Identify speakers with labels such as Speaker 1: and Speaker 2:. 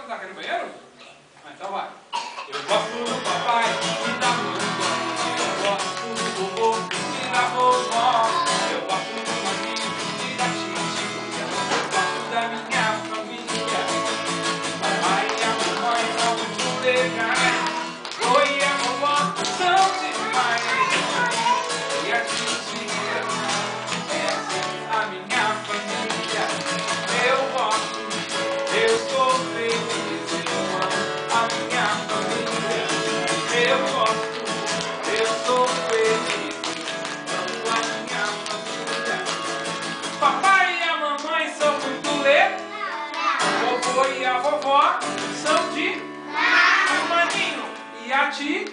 Speaker 1: precisar ir no banheiro? Ah, então vai. Eu gosto do papai e da mamãe. Eu gosto do vovô e da vovó. Eu gosto do maninho e da titia. Eu gosto da minha família. Papai e a mamãe são muito legais. Oi, a vovó são demais. E a titia é a minha família. Eu gosto, eu sou feliz. Eu amo a minha família. Eu gosto, eu sou feliz. Amo a minha família. Papai e a mamãe são muito legais. O vovô e a vovó são de... O maninho e a tia